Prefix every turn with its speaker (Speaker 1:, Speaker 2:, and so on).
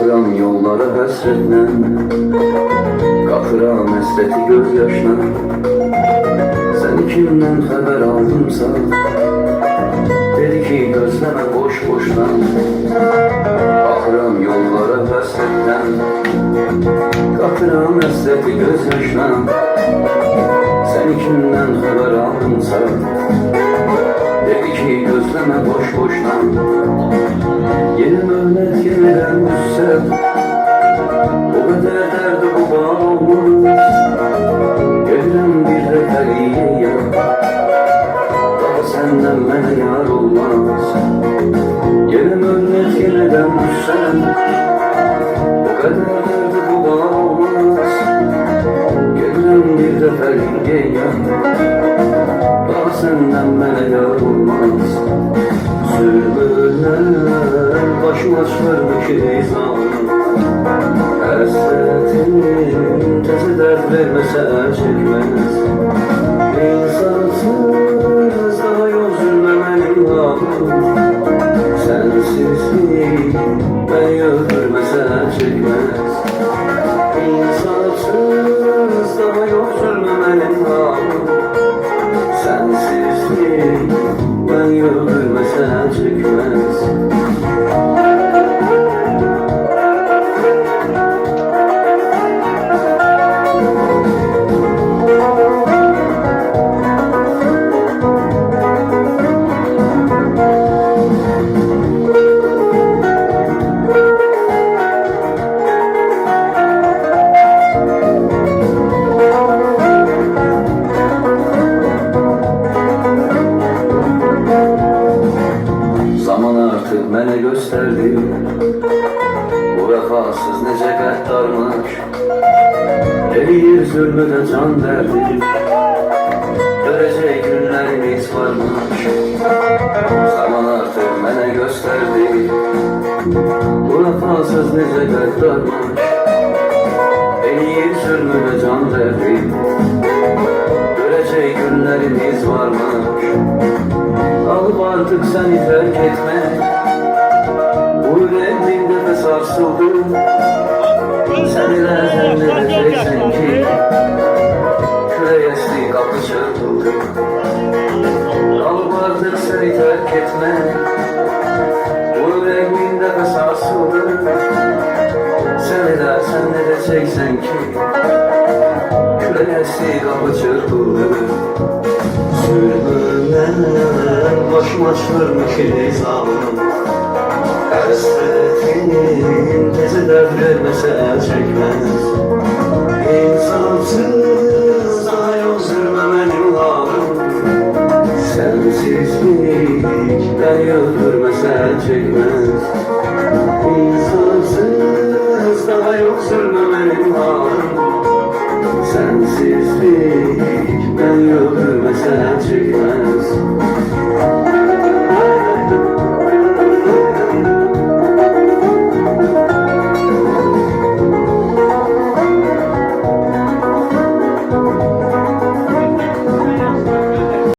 Speaker 1: Qatıram yollara həsrətlə, qatıram həsrəti göz yaşla. Səni kimdən xəbər aldımsa, dedi ki gözləmə boş boşla. Baxıram yollara həsrətlə, qatıram həsrəti göz yaşla. Səni kimdən xəbər aldımsa, dedi ki gözləmə boş boşla. Yeni möhlet yeniden müssel, o kadar derdi bu bağımız. Gelirəm bir de fəliyə yar, daha senden mənə yar olmaz. Yeni möhlet yeniden müssel, o kadar derdi bu bağımız. Gelirəm bir de fəliyə yar, daha senden mənə yar olmaz. Sürmürler başıma çıkarmış izanım, həsrətin təzə dərd verməsə çəkməz. İnsansız daha yol sürməmənim halım, sensizlik bəni öldürməsə çəkməz. İnsansız daha yol sürməmənim halım, sensizlik bəni öldürməsə çəkməz. Mənə gösterdi bu vəfasız necə qəddarmış. Eləyir zülmüdə can dərdi, görəcək günlərimiz varmış. Zaman artıq mənə gösterdi bu vəfasız necə qəddarmış. Eləyir zülmüdə can dərdi, görəcək günlərimiz varmış. Alıp artık seni terk etmek, bu yüreğimde de sarsıldı. Sen ilerden edeceksin ki küreyesli kapı çırpıldı. Alıp artık seni terk etmek, bu yüreğimde de sarsıldı. Sen ilerden edeceksin ki küreyesli kapı çırpıldı. Sürmürler başıma çıkarmış izanım, həsrətin təzə dərd verməsə çəkməz. İnsansız daha yol sürməmənim halım, sensizlik bəni öldürməsə çəkməz. İnsansız daha yol sürməmənim halım,